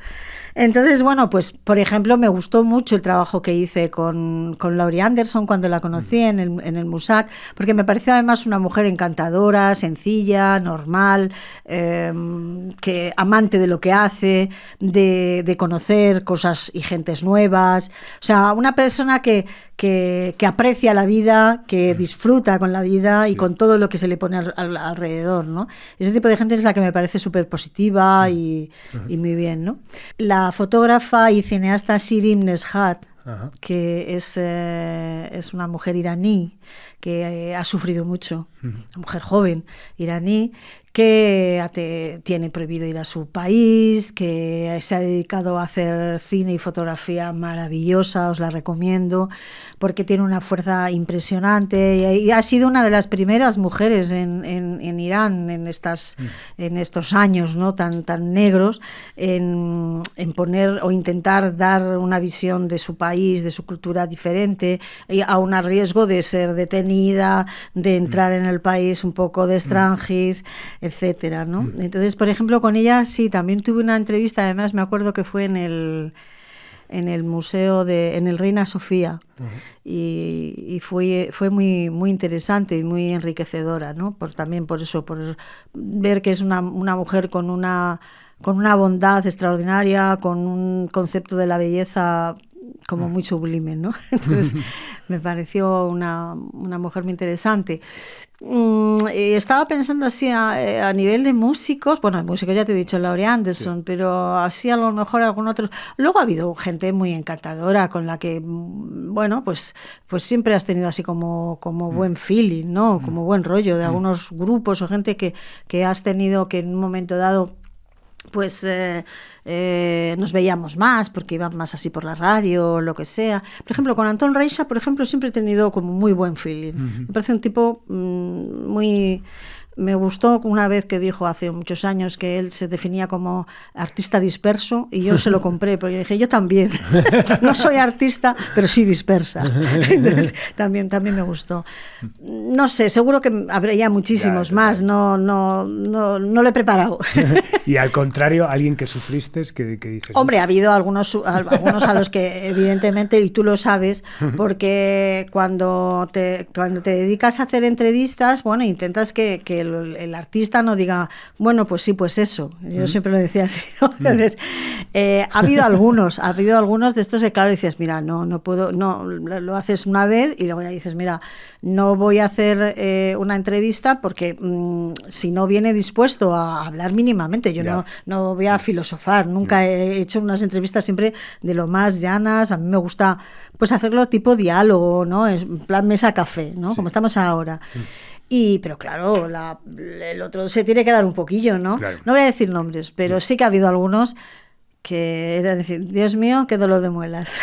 S3: Entonces, bueno, pues, por ejemplo, me gustó mucho el trabajo que hice con Laurie Anderson cuando la conocí en el Musac, porque me pareció además una mujer encantadora, sencilla, normal, que amante de lo que hace, de conocer cosas y gentes nuevas. O sea, una persona que aprecia la vida, que disfruta con la vida y con todo lo que se le pone alrededor, ¿no? Ese tipo de gente es la que me parece súper positiva y muy bien, ¿no? La fotógrafa y cineasta Shirin Neshat, que es una mujer iraní que ha sufrido mucho, una mujer joven iraní, que tiene prohibido ir a su país, que se ha dedicado a hacer cine y fotografía maravillosa, os la recomiendo, porque tiene una fuerza impresionante y ha sido una de las primeras mujeres en Irán en estos años, ¿no? tan negros, en poner o intentar dar una visión de su país, de su cultura diferente, aun a riesgo de ser detenida, de entrar en el país un poco de extranjis, etcétera, ¿no? Entonces, por ejemplo, con ella sí, también tuve una entrevista, además me acuerdo que fue en el museo en el Reina Sofía, y fue muy muy interesante y muy enriquecedora, ¿no? También por eso, por ver que es una mujer con una bondad extraordinaria, con un concepto de la belleza como muy sublime, ¿no? Entonces me pareció una mujer muy interesante. Estaba pensando así a nivel de músicos, bueno, de músicos ya te he dicho Laurie Anderson, pero así a lo mejor algún otro. Luego ha habido gente muy encantadora con la que, bueno, pues siempre has tenido así como buen feeling, ¿no? Como buen rollo de algunos grupos o gente que has tenido que en un momento dado pues nos veíamos más porque iban más así por la radio o lo que sea. Por ejemplo, con Antón Reixa, por ejemplo, siempre he tenido como muy buen feeling. Me parece un tipo muy... Me gustó una vez que dijo hace muchos años que él se definía como artista disperso, y yo se lo compré, porque dije, yo también, no soy artista, pero sí dispersa. Entonces también me gustó. No sé, seguro que habría muchísimos más, no lo he preparado.
S2: Y al contrario, alguien que sufriste, que dices...
S3: Hombre, ha habido algunos a los que evidentemente, y tú lo sabes, porque cuando te dedicas a hacer entrevistas, bueno, intentas que el artista no diga, bueno, pues sí, pues eso. Yo siempre lo decía así, ¿no? Entonces, ha habido algunos de estos que, claro, dices, mira, no puedo, no, lo haces una vez y luego ya dices, mira, no voy a hacer una entrevista porque si no viene dispuesto a hablar mínimamente, yo no voy a filosofar, nunca he hecho unas entrevistas siempre de lo más llanas, a mí me gusta pues hacerlo tipo diálogo, ¿no? En plan mesa café, ¿no? Como estamos ahora. Pero claro, el otro se tiene que dar un poquillo, ¿no?
S2: Claro.
S3: No voy a decir nombres, pero sí que ha habido algunos que era decir, Dios mío, qué dolor de muelas.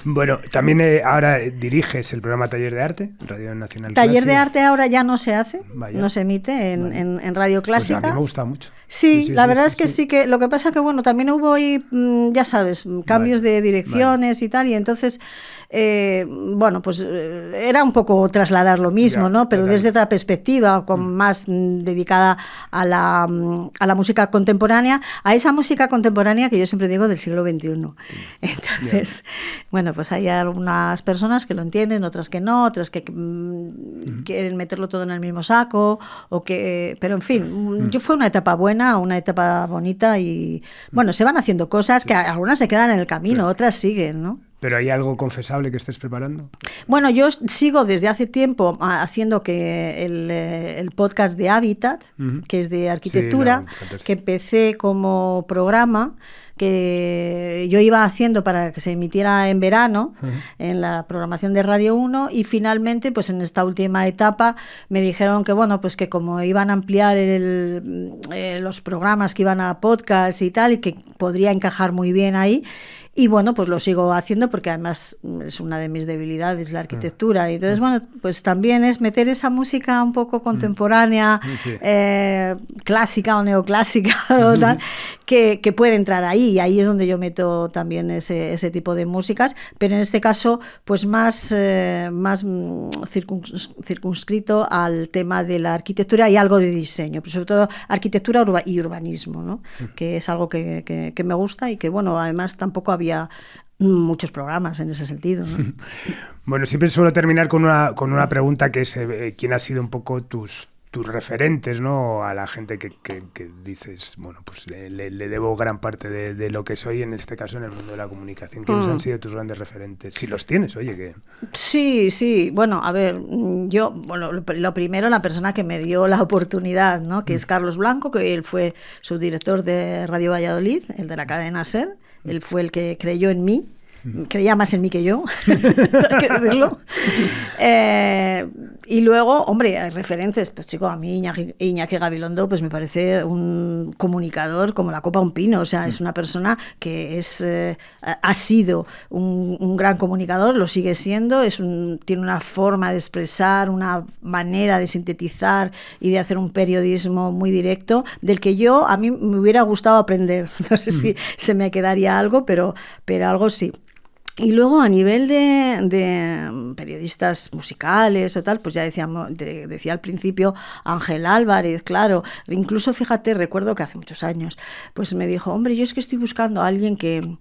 S2: Bueno, también ahora diriges el programa Taller de Arte, Radio Nacional
S3: Taller
S2: Clásica.
S3: de Arte ahora ya no se hace,
S2: Vaya.
S3: no se emite en Radio Clásica.
S2: Pues a mí me gusta mucho.
S3: Sí, la verdad es que sí que, lo que pasa que bueno, también hubo ahí, ya sabes, cambios de direcciones y tal, y entonces, bueno, pues era un poco trasladar lo mismo, ¿no? Pero desde otra perspectiva, más dedicada a la música contemporánea, a esa música contemporánea que yo siempre digo del siglo XXI. Entonces, bueno, pues hay algunas personas que lo entienden, otras que no, otras que quieren meterlo todo en el mismo saco, pero en fin, fue una etapa buena, una etapa bonita y bueno, se van haciendo cosas que algunas se quedan en el camino, otras siguen, ¿no?
S2: ¿Pero hay algo confesable que estés preparando?
S3: Bueno, yo sigo desde hace tiempo haciendo el podcast de Hábitat, que es de arquitectura, que empecé como programa que yo iba haciendo para que se emitiera en verano en la programación de Radio 1 y finalmente pues en esta última etapa me dijeron que bueno, pues que como iban a ampliar los programas que iban a podcast y tal y que podría encajar muy bien ahí. Y bueno, pues lo sigo haciendo porque además es una de mis debilidades, la arquitectura. Y entonces, bueno, pues también es meter esa música un poco contemporánea, clásica o neoclásica, o tal, que puede entrar ahí. Y ahí es donde yo meto también ese tipo de músicas. Pero en este caso, pues más circunscrito al tema de la arquitectura y algo de diseño. Pero sobre todo arquitectura y urbanismo, ¿no? Que es algo que me gusta y que, bueno, además tampoco había muchos programas en ese sentido, ¿no?
S2: Bueno, siempre suelo terminar con una pregunta que es ¿quién ha sido un poco tus referentes, ¿no? A la gente que dices, bueno, pues le debo gran parte de lo que soy, en este caso en el mundo de la comunicación. ¿Quiénes han sido tus grandes referentes? Si los tienes, oye, que... Sí,
S3: bueno, a ver, yo, bueno, lo primero, la persona que me dio la oportunidad, ¿no? Que es Carlos Blanco, que él fue subdirector de Radio Valladolid, el de la cadena SER. Él fue el que creyó en mí, creía más en mí que yo, hay que decirlo. Y luego, hombre, hay referentes, pues chico, a mí Iñaki Gabilondo pues me parece un comunicador como la copa a un pino, o sea, es una persona que ha sido un gran comunicador, lo sigue siendo, tiene una forma de expresar, una manera de sintetizar y de hacer un periodismo muy directo, del que a mí me hubiera gustado aprender, no sé si se me quedaría algo, pero algo sí. Y luego a nivel de periodistas musicales o tal, pues ya decía al principio Ángel Álvarez, claro. Incluso, fíjate, recuerdo que hace muchos años, pues me dijo, hombre, yo es que estoy buscando a alguien que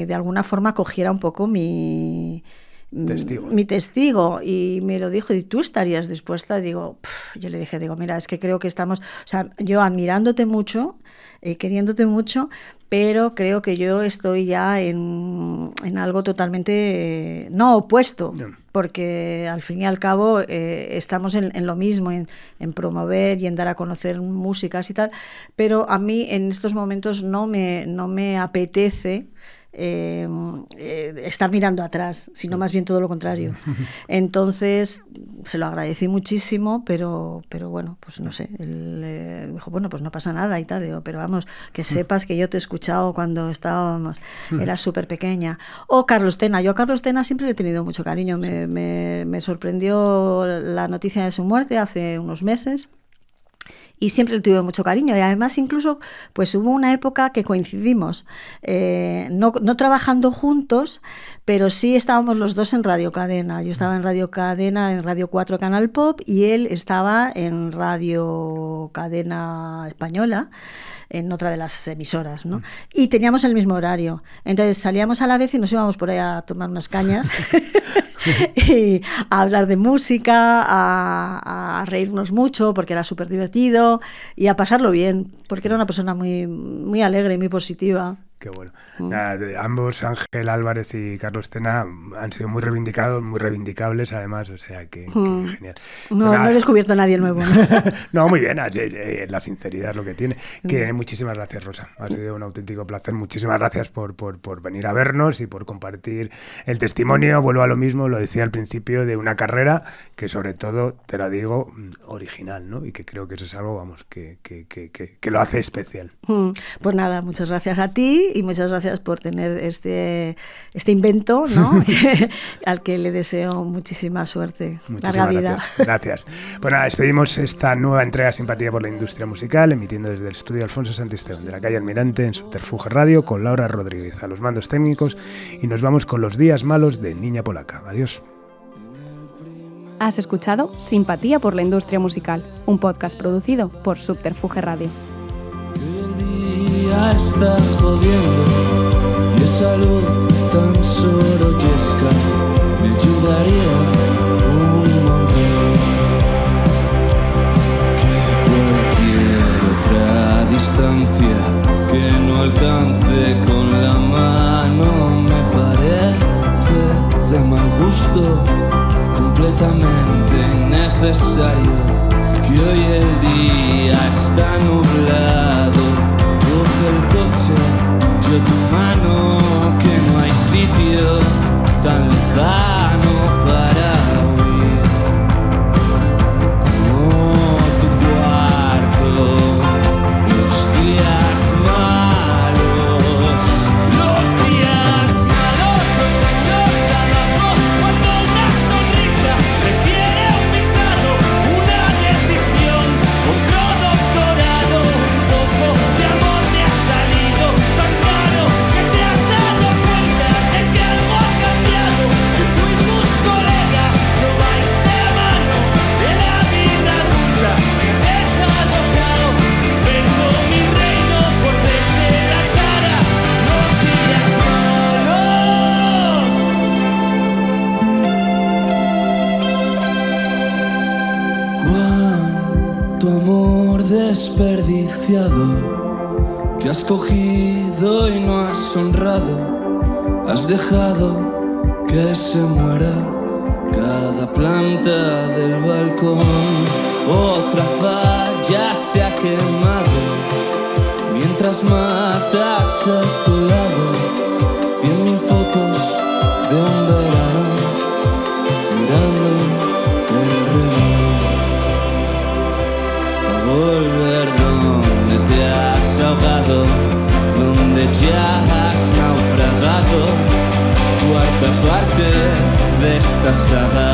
S3: de alguna forma cogiera un poco mi testigo, y me lo dijo, ¿y tú estarías dispuesta? Yo le dije, mira, es que creo que estamos, o sea, yo admirándote mucho, queriéndote mucho, pero creo que yo estoy ya en algo totalmente no opuesto, porque al fin y al cabo estamos en lo mismo, en promover y en dar a conocer músicas y tal, pero a mí en estos momentos no me apetece estar mirando atrás, sino más bien todo lo contrario. Entonces se lo agradecí muchísimo, pero bueno, pues no sé, él dijo, bueno, pues no pasa nada y tal. Digo, pero vamos, que sepas que yo te he escuchado cuando era súper pequeña. O Carlos Tena, yo a Carlos Tena siempre le he tenido mucho cariño, me sorprendió la noticia de su muerte hace unos meses. Y siempre le tuve mucho cariño, y además incluso pues hubo una época que coincidimos, no trabajando juntos, pero sí estábamos los dos en Radio Cadena. Yo estaba en Radio Cadena, en Radio 4 Canal Pop, y él estaba en Radio Cadena Española, en otra de las emisoras, ¿no? Y teníamos el mismo horario. Entonces salíamos a la vez y nos íbamos por ahí a tomar unas cañas. y a hablar de música, a reírnos mucho porque era súper divertido y a pasarlo bien, porque era una persona muy, muy alegre y muy positiva.
S2: Qué bueno. Nada, ambos, Ángel Álvarez y Carlos Tena, han sido muy reivindicados, muy reivindicables además, o sea que genial.
S3: No he descubierto a nadie nuevo.
S2: No, muy bien, la sinceridad es lo que tiene. Que muchísimas gracias, Rosa. Ha sido un auténtico placer. Muchísimas gracias por venir a vernos y por compartir el testimonio. Vuelvo a lo mismo, lo decía al principio, de una carrera que sobre todo, te lo digo, original, ¿no? Y que creo que eso es algo, vamos, que lo hace especial.
S3: Pues nada, muchas gracias a ti y muchas gracias por tener este invento, ¿no? Al que le deseo muchísima suerte. Larga vida.
S2: Gracias. Pues nada, despedimos esta nueva entrega de Simpatía por la Industria Musical, emitiendo desde el estudio Alfonso Santisteban de la calle Almirante en Subterfuge Radio, con Laura Rodríguez a los mandos técnicos, y nos vamos con Los días malos de Niña Polaca. Adiós.
S4: Has escuchado Simpatía por la Industria Musical, un podcast producido por Subterfuge Radio.
S5: Está jodiendo y esa luz tan sorollesca me ayudaría un montón. Que cualquier otra distancia que no alcance con la mano me parece de mal gusto, completamente innecesario. Que hoy el día está nublado. El coche, yo tu mano, que no hay sitio tan lejano para huir como tu cuarto. Los días malos, oscuros abajo, cuando una sonrisa requiere un visado, una decisión, otro doctorado, un poco de amor. Tan claro que te has dado cuenta de que algo ha cambiado, que tú y tus colegas no vais de mano, de la vida adulta me he dejado cao. Vendo mi reino por verte la cara, los días malos. Cuánto amor desperdiciado que has cogido y no has honrado, has dejado que se muera cada planta del balcón. Otra falla se ha quemado mientras matas a tu lado 100.000 fotos de un verano mirando el reloj a volver donde te has ahogado, donde ya has naufragado. Cuarta parte de esta saga